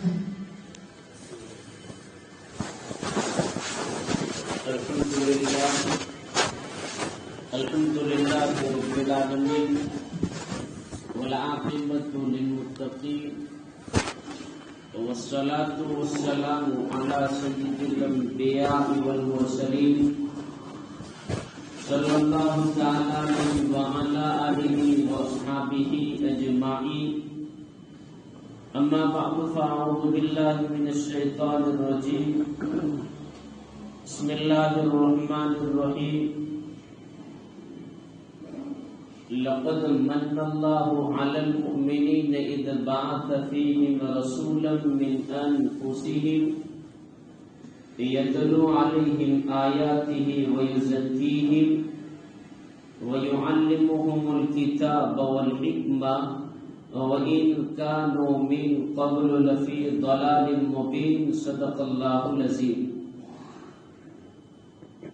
الحمد لله رب العالمين والعاقبة للمتقين والصلاة والسلام على سيد الأنبياء والمرسلين صلى الله تعالى عليه وعلى آله وأصحابه أجمعين. أما بعد فأعوذ بالله من الشيطان الرجيم. بسم الله الرحمن الرحيم. لقد من الله على المؤمنين إذ بعث فيهم رسولا من أنفسهم يتلو عليهم آياته ويزكيهم ويعلمهم الكتاب والحكمة وإن كانوا من قبل لفي ضلال مبين. صدق الله العظيم.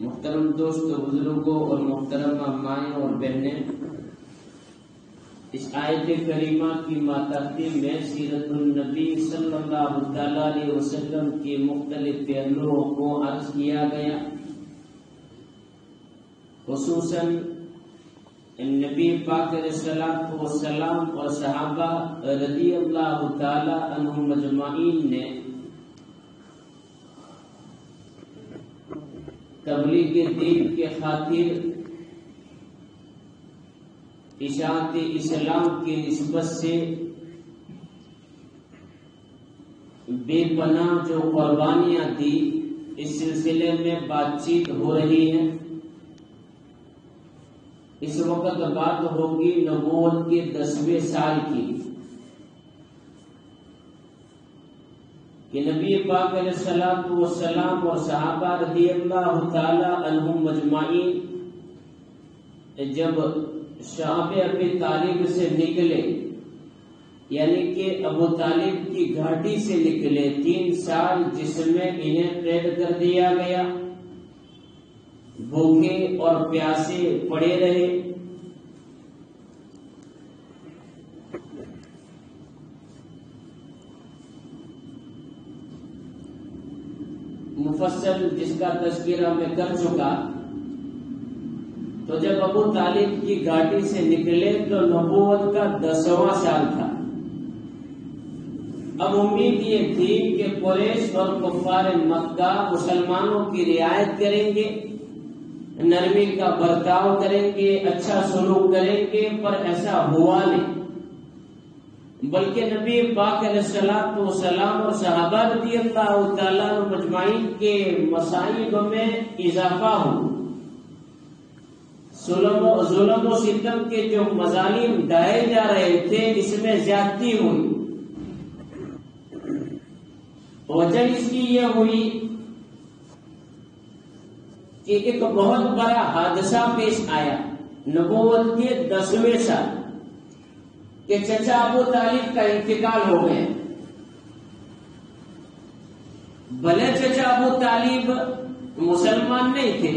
محترم دوست بزرگوں اور محترم مائیں اور بہنیں، اس آیت کریمہ کی ماتحتی میں سیرت النبی صلی اللہ تعالی علیہ وسلم کے مختلف پہلوؤں کو عرض کیا گیا. خصوصاً نبی پاک علیہ الصلوۃ والسلام اور صحابہ رضی اللہ تعالی عنہم اجمعین نے تبلیغ دین کے خاطر اشاعت اسلام کی نسبت سے بے پناہ جو قربانیاں دی، اس سلسلے میں بات چیت ہو رہی ہے. اس وقت بات ہوگی نبوت کے 10ویں سال کی کہ نبی پاک علیہ الصلوۃ والسلام اور صحابہ رضی اللہ تعالی عنہم اجمعین جب شعب ابی طالب سے نکلے، یعنی کہ ابو طالب کی گھاٹی سے نکلے، 3 سال جس میں انہیں قید کر دیا گیا، بھوکے اور پیاسے پڑے رہے. مفصل جس کا تذکرہ میں کر چکا. تو جب ابو طالب کی گھاٹی سے نکلے تو نبوت کا 10واں سال تھا. اب امید یہ تھی کہ قریش اور کفار مکہ مسلمانوں کی رعایت کریں گے، نرمی کا برتاؤ کریں گے، اچھا سلوک کریں گے، پر ایسا ہوا نہیں. بلکہ نبی پاک علیہ الصلوۃ والسلام اور صحابہ رضی اللہ تعالیٰ عنہم اجمعین کے مصائب میں اضافہ ہو. ظلم و ستم کے جو مظالم ڈھائے جا رہے تھے، اس میں زیادتی ہوئی. وجہ اس کی یہ ہوئی کہ ایک بہت بڑا حادثہ پیش آیا نبوت کے 10ویں سال کہ چچا ابو طالب کا انتقال ہو گیا. بھلے چچا ابو طالب مسلمان نہیں تھے،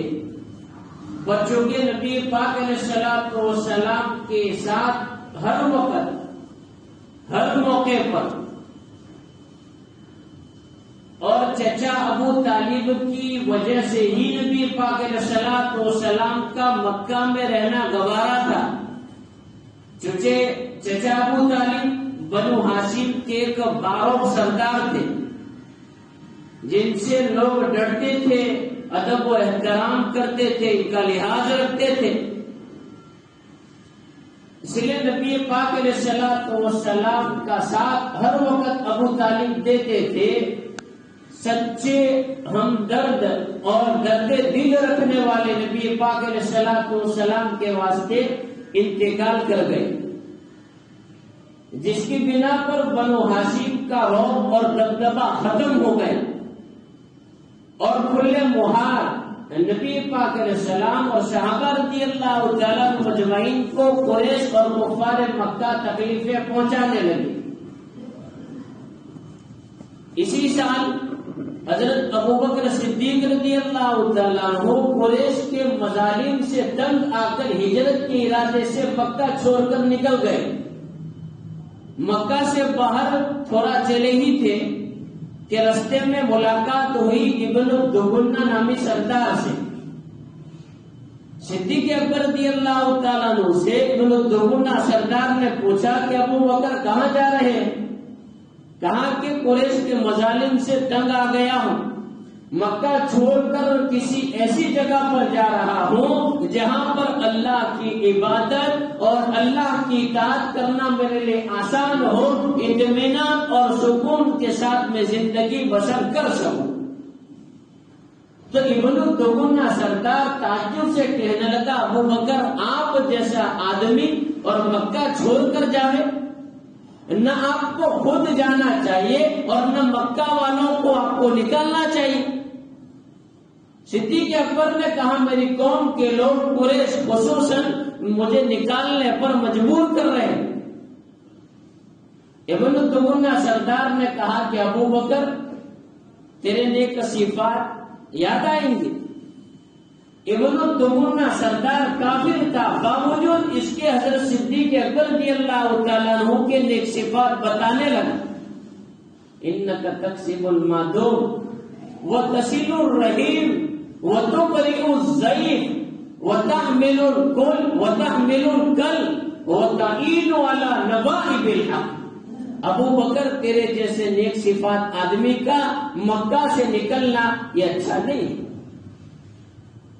بچوں کے نبی پاک علیہ الصلوۃ والسلام کے ساتھ ہر وقت ہر موقع پر، اور چچا ابو طالب کی وجہ سے ہی نبی پاک علیہ الصلوۃ والسلام کا مکہ میں رہنا گوارا تھا. چچا ابو طالب بنو ہاشم کے ایک باروں سردار تھے جن سے لوگ ڈرتے تھے، ادب و احترام کرتے تھے، ان کا لحاظ رکھتے تھے. اس لیے نبی پاک علیہ الصلوۃ والسلام کا ساتھ ہر وقت ابو طالب دیتے تھے. سچے ہمدرد اور درد دل رکھنے والے نبی پاک علیہ الصلوۃ والسلام کے واسطے انتقال کر گئے، جس کی بنا پر بنو ہاشم کا رعب اور دبدبہ ختم ہو گیا اور کھلے مہار نبی پاک علیہ السلام اور صحابہ رضی اللہ تعالیٰ عنہم اجمعین کو قریش اور کفار مکہ تکلیفیں پہنچانے لگی. اسی سال حضرت ابوبکر صدیق رضی اللہ تعالیٰ عنہ قریش کے مظالم سے تنگ آ کر ہجرت کے ارادے سے مکہ چھوڑ کر نکل گئے. مکہ سے باہر تھوڑا چلے ہی تھے کہ رستے میں ملاقات ہوئی ابن الدغنہ نامی سردار سے. صدیق اکبر رضی اللہ تعالیٰ عنہ سے ابن الدغنہ سردار نے پوچھا کہ ابو بکر کہاں جا رہے ہیں؟ کہا کہ قریش کے مظالم سے تنگ آ گیا ہوں، مکہ چھوڑ کر کسی ایسی جگہ پر جا رہا ہوں جہاں پر اللہ کی عبادت اور اللہ کی اطاعت کرنا میرے لیے آسان ہو، اطمینان اور سکون کے ساتھ میں زندگی بسر کر سکوں. تو ابن الدغنہ سردار تعجب سے کہنے لگا ابو بکر آپ جیسا آدمی اور مکہ چھوڑ کر جائے؟ نہ آپ کو خود جانا چاہیے اور نہ مکہ والوں کو آپ کو نکالنا چاہیے. صدیق اکبر نے کہا میری قوم کے لوگ قریش خصوصاً مجھے نکالنے پر مجبور کر رہے ہیں. ابن الدغنہ سردار نے کہا کہ ابو بکر تیرے نیک صفات یاد آئیں گے. ابن الدغنہ سردار کافر تھا، باوجود اس کے حضرت صدیق اکبر رضی اللہ تعالیٰ عنہ کے نیک صفات بتانے لگا. انک تکسب المعدوم وتصل الرحیم وتقرئ الضعیف وتحمل الکل وتعین علی نوائب الحق. ابو بکر تیرے جیسے نیک صفات آدمی کا مکہ سے نکلنا یہ اچھا نہیں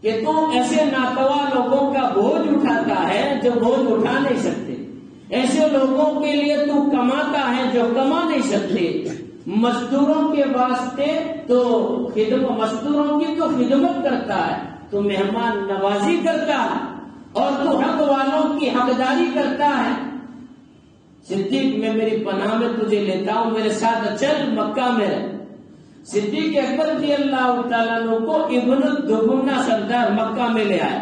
کہ تم ایسے ناتوا لوگوں کا بوجھ اٹھاتا ہے جو بوجھ اٹھا نہیں سکتے، ایسے لوگوں کے لیے تو کماتا ہے جو کما نہیں سکتے، مزدوروں کے واسطے تو مزدوروں کی تو خدمت کرتا ہے، تو مہمان نوازی کرتا ہے اور تو حق والوں کی حقداری کرتا ہے. صدیق میں میری پناہ میں تجھے لیتا ہوں، میرے ساتھ چل مکہ میں رہ. صدیق اکبر رضی اللہ تعالیٰ عنہ کو ابن الدغنہ سردار مکہ میں لے آئے.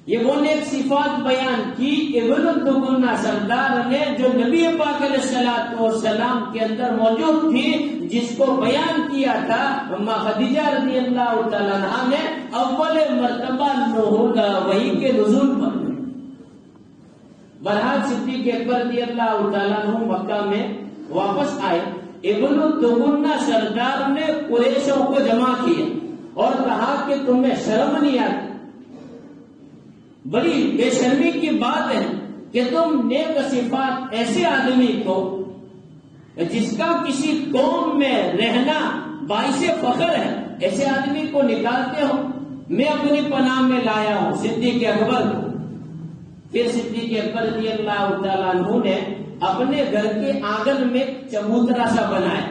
یہ وہ نیک صفات بیان کی ابن الدغنہ سردار نے جو نبی پاک علیہ الصلوۃ والسلام کے اندر موجود تھی، جس کو بیان کیا تھا اماں خدیجہ رضی اللہ تعالیٰ عنہ نے اول مرتبہ وحی کے نزول پر. بہرحال صدیق اکبر رضی اللہ تعالیٰ عنہ مکہ میں واپس آئے. ابن الدغنہ سردار نے قریشوں کو جمع کیا اور کہا کہ تمہیں شرم نہیں آتی؟ بڑی بے شرمی کی بات ہے کہ تم نیک صفات ایسے آدمی کو جس کا کسی قوم میں رہنا باعث فخر ہے، ایسے آدمی کو نکالتے ہو. میں اپنی پناہ میں لایا ہوں صدیق اکبر کو. پھر صدیق اکبر رضی اللہ تعالیٰ عنہ نے اپنے گھر کے آنگن میں چبوترا سا بنایا،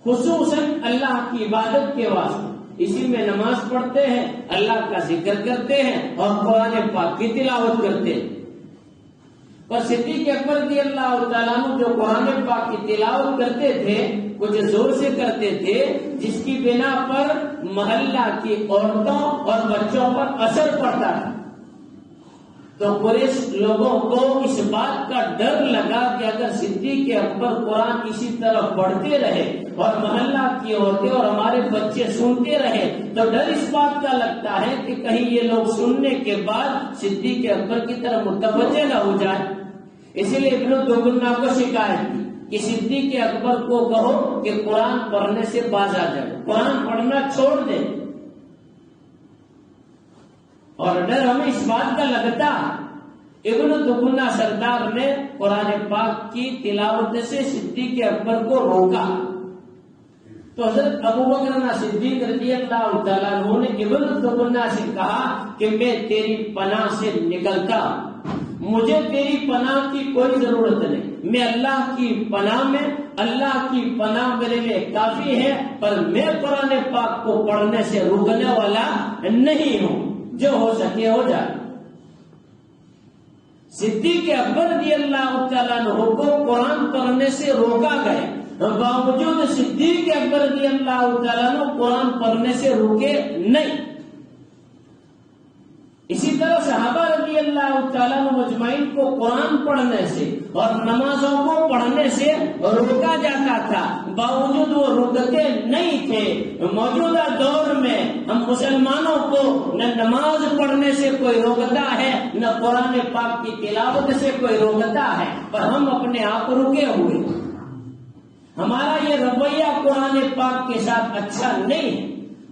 خصوصاً اللہ کی عبادت کے واسطے. اسی میں نماز پڑھتے ہیں، اللہ کا ذکر کرتے ہیں اور قرآن پاک کی تلاوت کرتے ہیں. اور صدیق اکبر رضی اللہ تعالیٰ عنہ جو قرآن پاک کی تلاوت کرتے تھے کچھ زور سے کرتے تھے، جس کی بنا پر محلہ کی عورتوں اور بچوں پر اثر پڑتا تھا. تو قریش لوگوں کو اس بات کا ڈر لگا کہ اگر صدیق اکبر قرآن اسی طرح پڑھتے رہے اور محلہ کی عورتیں اور ہمارے بچے سنتے رہے تو ڈر اس بات کا لگتا ہے کہ کہیں یہ لوگ سننے کے بعد صدیق اکبر کی طرف متوجہ نہ ہو جائے. اسی لیے ابن الدغنہ کو شکایت کی کہ صدیق اکبر کو کہو کہ قرآن پڑھنے سے باز آ جائے، قرآن پڑھنا چھوڑ دے. اور ڈر ہمیں اس بات کا لگتا. ابن الدغنہ سردار نے قرآن پاک کی تلاوت سے صدیق اکبر کو روکا. تو حضرت ابو بکر صدیق رضی اللہ تعالیٰ عنہ نے ابن الدغنہ سے کہا کہ میں تیری پناہ سے نکلتا، مجھے تیری پناہ کی کوئی ضرورت نہیں، میں اللہ کی پناہ میں، اللہ کی پناہ میرے لیے کافی ہے، پر میں قرآن پاک کو پڑھنے سے روکنے والا نہیں ہوں، جو ہو سکے ہو جائے. صدیق اکبر رضی اللہ تعالیٰ عنہ کو قرآن پڑھنے سے روکا گیا، باوجود صدیق اکبر رضی اللہ تعالیٰ عنہ قرآن پڑھنے سے روکے نہیں. اسی طرح صحابہ رضی اللہ تعالیٰ عنہ مجمعین کو قرآن پڑھنے سے اور نمازوں کو پڑھنے سے روکا جاتا تھا، باوجود وہ رکتے نہیں تھے. موجودہ دور میں ہم مسلمانوں کو نہ نماز پڑھنے سے کوئی روکتا ہے، نہ قرآن پاک کی تلاوت سے کوئی روکتا ہے، پر ہم اپنے آپ رکے ہوئے. ہمارا یہ رویہ قرآن پاک کے ساتھ اچھا نہیں ہے.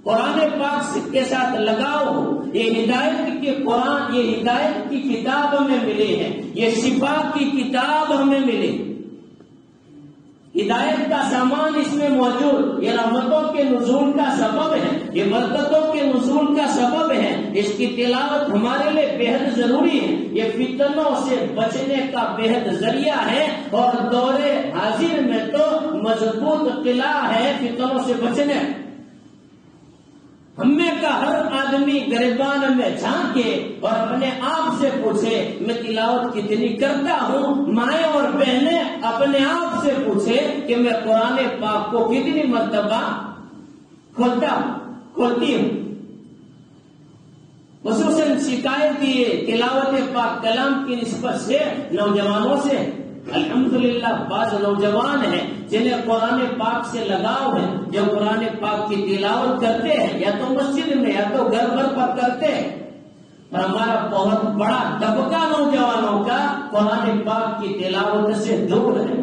قرآن پاک کے ساتھ لگاؤ ہو. یہ ہدایت کے قرآن، یہ ہدایت کی کتاب ہمیں ملی ہے، یہ شفا کی کتاب ہمیں ملی. ہدایت کا سامان اس میں موجود، یہ رحمتوں کے نزول کا سبب ہے، یہ برکتوں کے نزول کا سبب ہے. اس کی تلاوت ہمارے لیے بےحد ضروری ہے. یہ فتنوں سے بچنے کا بےحد ذریعہ ہے، اور دور حاضر میں تو مضبوط قلعہ ہے فتنوں سے بچنے. ہم میں کا ہر آدمی گریبان میں جھانکے اور اپنے آپ سے پوچھے میں تلاوت کتنی کرتا ہوں. مائیں اور بہنیں اپنے آپ سے پوچھے کہ میں قرآن پاک کو کتنی مرتبہ کھولتی ہوں. خصوصاً شکایت یہ تلاوت پاک کلام کی نسبت سے نوجوانوں سے. الحمدللہ بعض نوجوان ہیں جنہیں قرآن پاک سے لگاؤ ہے، جو قرآن پاک کی تلاوت کرتے ہیں، یا تو مسجد میں یا تو گھر گھر پر کرتے ہیں. اور ہمارا بہت بڑا طبقہ نوجوانوں کا قرآن پاک کی تلاوت سے دور ہے.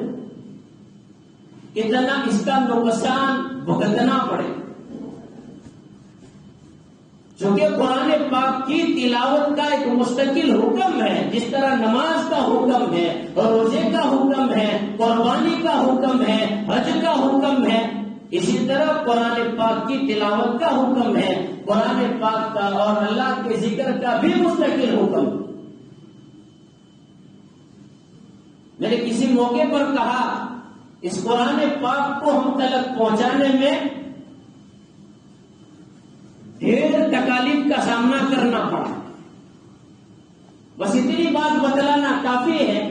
اتنا اس کا نقصان بھگتنا پڑے. چونکہ قرآن پاک کی تلاوت کا ایک مستقل حکم ہے، جس طرح نماز کا حکم ہے، روزے کا حکم ہے، قربانی کا حکم ہے، حج کا حکم ہے، اسی طرح قرآن پاک کی تلاوت کا حکم ہے. قرآن پاک کا اور اللہ کے ذکر کا بھی مستقل حکم. میں نے کسی موقع پر کہا اس قرآن پاک کو ہم تک پہنچانے میں ڈھیر تکالیف کا سامنا کرنا پڑا. بس اتنی بات بتلانا کافی ہے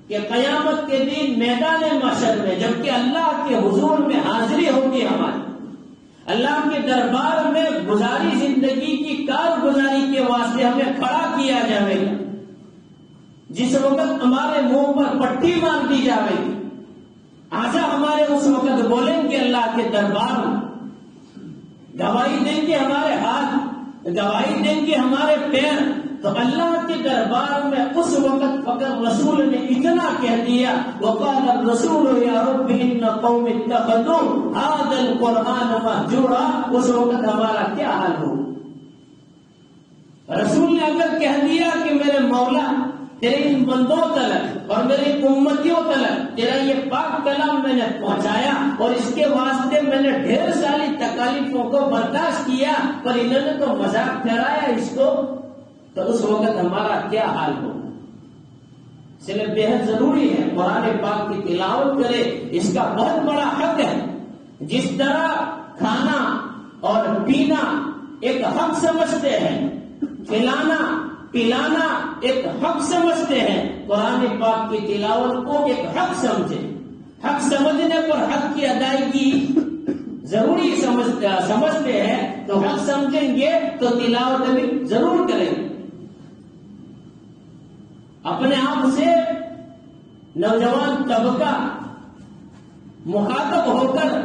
کہ قیامت کے دن میدان محشر میں جبکہ اللہ کے حضور میں حاضری ہوگی ہماری، اللہ کے دربار میں گزاری زندگی کی کارگزاری کے واسطے ہمیں کھڑا کیا جائے گا، جس وقت ہمارے منہ پر پٹی مار دی جائے گی. آجا ہمارے اس وقت بولیں گے اللہ کے دربار میں، گواہی دیں گے ہمارے ہاتھ، گواہی دیں گے ہمارے پیر. تو اللہ کے دربار میں اس وقت فقط رسول نے اتنا کہہ دیا وقال الرسول یا رب ان قوم اتخذوا هذا القرآن مهجورا. اس وقت ہمارا کیا حال ہو؟ رسول نے اگر کہہ دیا کہ میرے مولا تیرے ان بندوں تلک اور میرے امتیوں تلک تیرا یہ پاک کلام میں نے پہنچایا اور اس کے واسطے میں نے ڈھیر ساری تکالیفوں کو برداشت کیا، پر انہوں نے تو مذاق ٹھہرایا اس کو، تو اس وقت ہمارا کیا حال ہوگا؟ اس لیے بےحد ضروری ہے قرآن پاک کی تلاوت کرے. اس کا بہت بڑا حق ہے. جس طرح کھانا اور پینا ایک حق سمجھتے ہیں، کھلانا پلانا ایک حق سمجھتے ہیں، قرآن پاک کی تلاوت کو ایک حق سمجھے. حق سمجھنے پر حق کی ادائیگی ضروری سمجھتے ہیں، تو حق سمجھیں گے تو تلاوت بھی ضرور کریں گے. اپنے آپ سے نوجوان طبقہ مخاطب ہو کر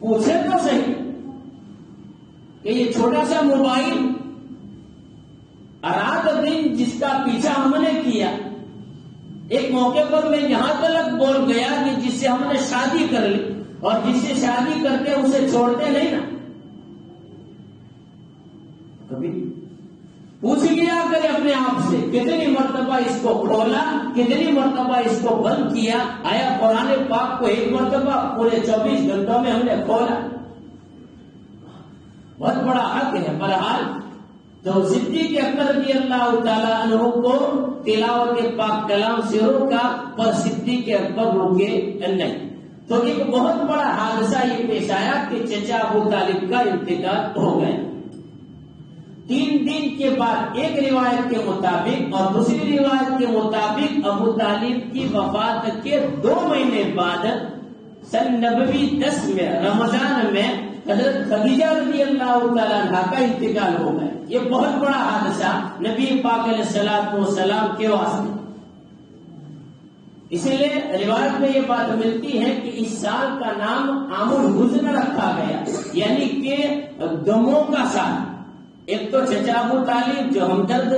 پوچھے تو صحیح کہ یہ چھوٹا سا موبائل رات دن جس کا پیچھا ہم نے کیا، ایک موقع پر میں یہاں تک بول گیا کہ جس سے ہم نے شادی کر لی اور جس سے شادی کر کے اسے چھوڑتے نہیں نا، کبھی پوچھ لیا کرے اپنے آپ سے کتنی مرتبہ اس کو کھولا، کتنی مرتبہ اس کو بند کیا. آیا قرآن پاک کو ایک مرتبہ پورے 24 گھنٹوں میں ہم نے کھولا؟ بہت بڑا حق ہے. بہرحال تو صدیق اکبر رضی اللہ تعالیٰ عنہ کو تلاوت پاک کلام سے روکا، پر صدیق اکبر روکے نہیں. تو ایک بہت بڑا حادثہ یہ پیش آیا کہ چچا ابو طالب کا انتقال ہو گیا. 3 دن کے بعد ایک روایت کے مطابق اور دوسری روایت کے مطابق ابو طالب کی وفات کے 2 مہینے بعد سن نبوی 10 میں رمضان میں حضرت خدیجہ رضی اللہ تعالیٰ عنہ کا انتقال ہو گیا. یہ بہت بڑا حادثہ نبی پاک علیہ الصلوۃ والسلام کے واسطے. اسی لیے روایت میں یہ بات ملتی ہے کہ اس سال کا نام عام الحزن رکھا گیا، یعنی کہ غموں کا سال. ایک تو چچا ابو طالب جو ہمدرد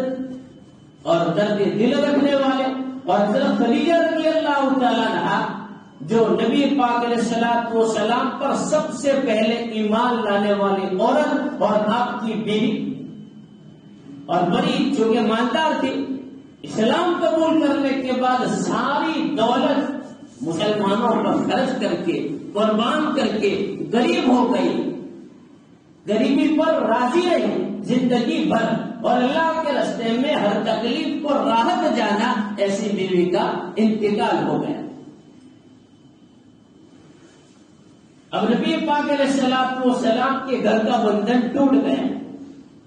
اور درد دل رکھنے والے، اور حضرت خدیجہ رضی اللہ تعالیٰ عنہ جو نبی پاک علیہ الصلوۃ والسلام پر سب سے پہلے ایمان لانے والی عورت اور آپ کی بیوی، اور بڑی چونکہ مالدار تھی، اسلام قبول کرنے کے بعد ساری دولت مسلمانوں پر خرچ کر کے قربان کر کے غریب ہو گئی، غریبی پر راضی رہی زندگی بھر، اور اللہ کے راستے میں ہر تکلیف کو راحت جانا، ایسی بیوی کا انتقال ہو گیا۔ اب نبی پاک علیہ الصلوۃ والسلام کے گھر کا بندھن ٹوٹ گیا۔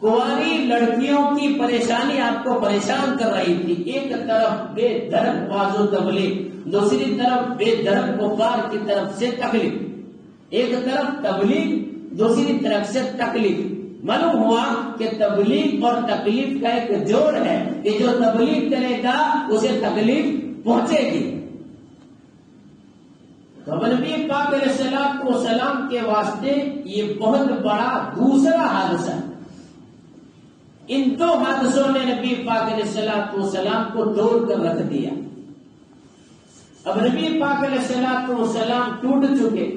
کنواری لڑکیوں کی پریشانی آپ کو پریشان کر رہی تھی، ایک طرف بے دھڑک بازو تبلیغ، دوسری طرف بے دھڑک کفار کی طرف سے تکلیف، ایک طرف تبلیغ دوسری طرف سے تکلیف۔ معلوم ہوا کہ تبلیغ اور تکلیف کا ایک جوڑ ہے کہ جو تبلیغ کرے گا اسے تکلیف پہنچے گی۔ تو نبی پاک علیہ الصلوۃ والسلام کے واسطے یہ بہت بڑا دوسرا حادثہ، ان دو حادثوں نے نبی پاک علیہ الصلوۃ والسلام کو توڑ کر رکھ دیا۔ اب نبی پاک علیہ الصلوۃ والسلام ٹوٹ چکے،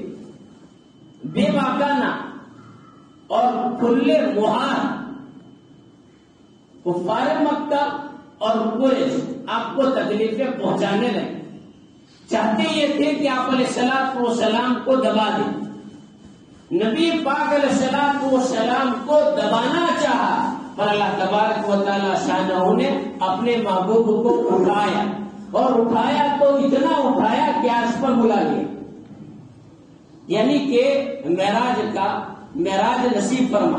بے باکانہ اور کھلے مہار کفار مکہ اور قریش آپ کو تکلیفیں پہنچانے لگے، چاہتے یہ تھے کہ آپ علیہ الصلوۃ والسلام کو دبا دیں۔ نبی پاک علیہ الصلوۃ والسلام کو دبانا چاہا، پر اللہ تبارک و تعالی شانہ نے اپنے محبوب کو اٹھایا، اور اٹھایا تو اتنا اٹھایا کہ عرش پر بلا لیا، یعنی کہ معراج نصیب فرما۔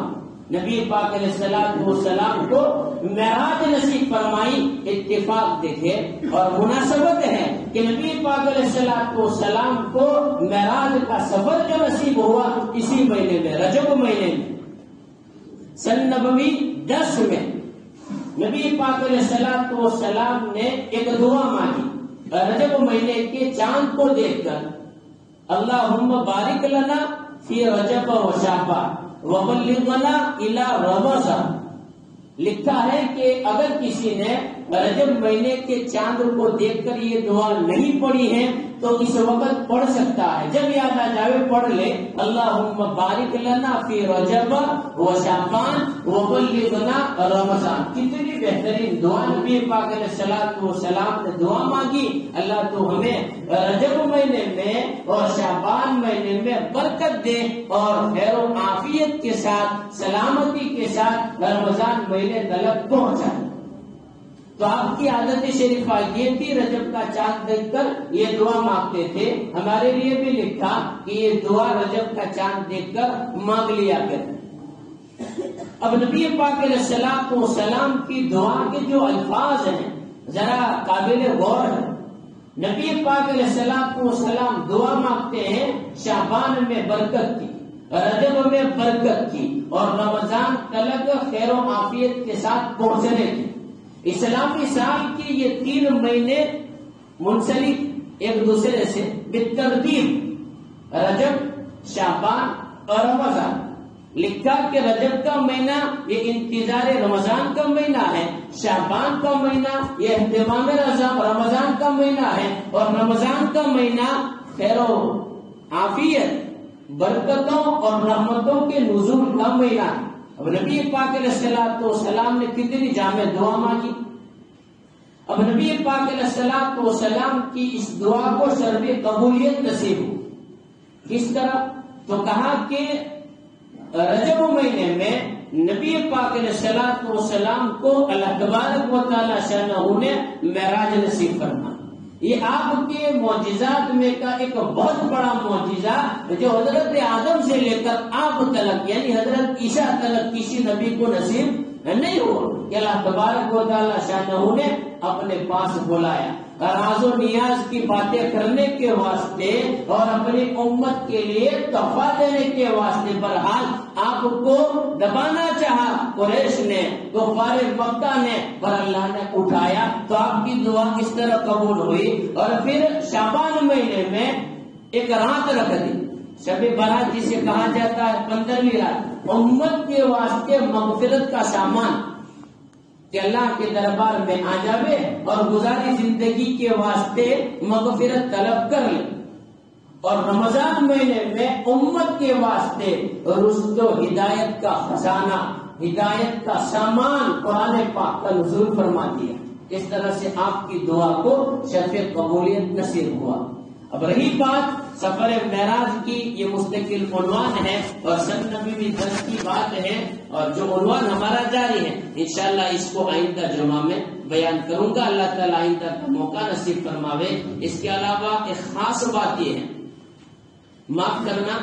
نبی پاک علیہ الصلوۃ والسلام کو معراج نصیب فرمائی۔ اتفاق دیکھے اور مناسبت ہے کہ نبی پاک علیہ الصلوۃ والسلام کو معراج کا سفر جو نصیب ہوا اسی مہینے میں، رجب مہینے میں، سن نبوی 10 میں نبی پاک علیہ الصلوۃ والسلام نے ایک دعا مانگی، رجب مہینے کے چاند کو دیکھ کر، اللہم بارک لنا فی رجب و شعبان وبلغنا الی رمضان۔ لکھا ہے کہ اگر کسی نے رجب مہینے کے چاند کو دیکھ کر یہ دعا نہیں پڑھی ہے تو اس وقت پڑھ سکتا ہے، جب یاد آ جائے پڑھ لے، اللہم بارک لنا فی رجب و شعبان وبلغنا رمضان۔ کتنی بہترین دعا نبی پاک علیہ الصلوۃ والسلام نے دعا مانگی، اللہ تو ہمیں رجب مہینے میں اور شعبان مہینے میں برکت دے اور خیر و عافیت کے ساتھ، سلامتی کے ساتھ رمضان مہینے تلک پہنچائے۔ تو آپ کی عادت شریفہ یہ تھی، رجب کا چاند دیکھ کر یہ دعا مانگتے تھے۔ ہمارے لیے بھی لکھا کہ یہ دعا رجب کا چاند دیکھ کر مانگ لیا کرتے۔ اب نبی پاک علیہ الصلوۃ والسلام کی دعا کے جو الفاظ ہیں ذرا قابل غور ہے۔ نبی پاک علیہ الصلوۃ والسلام دعا مانگتے ہیں شعبان میں برکت کی، رجب میں برکت کی، اور رمضان تلک خیر و عافیت کے ساتھ پہنچنے کی۔ اسلامی سال کی یہ 3 مہینے منسلک ایک دوسرے سے بالترتیب، رجب، شعبان اور رمضان۔ لکھا کہ رجب کا مہینہ یہ انتظار رمضان کا مہینہ ہے، شعبان کا مہینہ یہ اہتمام رمضان کا مہینہ ہے، اور رمضان کا مہینہ خیر و عافیت، برکتوں اور رحمتوں کے نزول کا مہینہ ہے۔ اب نبی پاک علیہ الصلوۃ والسلام نے کتنی جامع دعا مانگی۔ اب نبی پاک علیہ الصلوۃ والسلام کی اس دعا کو شرف قبولیت نصیب ہو، کس طرح؟ تو کہا کہ رجب مہینے میں نبی پاک علیہ الصلوۃ والسلام کو اللہ تبارک و تعالی شانہ نے معراج نصیب فرمایا۔ یہ آپ کے معجزات میں کا ایک بہت بڑا معجزہ جو حضرت آدم سے لے کر آپ تلک، یعنی حضرت عیسیٰ تلک کسی نبی کو نصیب نہیں ہوا کہ اللہ تبارک و تعالی شانہ نے اپنے پاس بلایا، راز و نیاز کی باتیں کرنے کے واسطے اور اپنی امت کے لیے تحفہ دینے کے واسطے۔ بہرحال آپ کو دبانا چاہا قریش نے، کفار مکہ نے، پر اللہ نے اٹھایا، تو آپ کی دعا اس طرح قبول ہوئی۔ اور پھر شعبان مہینے میں ایک رات رکھ دی، شب برات جسے کہا جاتا ہے، 15ویں رات، امت کے واسطے مغفرت کا سامان کہ اللہ کے دربار میں آ جاوے اور گزاری زندگی کے واسطے مغفرت طلب کر لے۔ اور رمضان مہینے میں امت کے واسطے رشد و ہدایت کا خزانہ، ہدایت کا سامان قرآن پاک کا نزول فرما دیا۔ اس طرح سے آپ کی دعا کو شرف قبولیت نصیب ہوا۔ اب رہی بات سفر معراج کی، یہ مستقل عنوان ہے اور سن نبی بھی 10 کی بات ہے، اور جو عنوان ہمارا جاری ہے انشاءاللہ اس کو آئندہ جمعہ میں بیان کروں گا۔ اللہ تعالیٰ آئندہ کا موقع نصیب فرماوے۔ اس کے علاوہ ایک خاص بات یہ ہے، معاف کرنا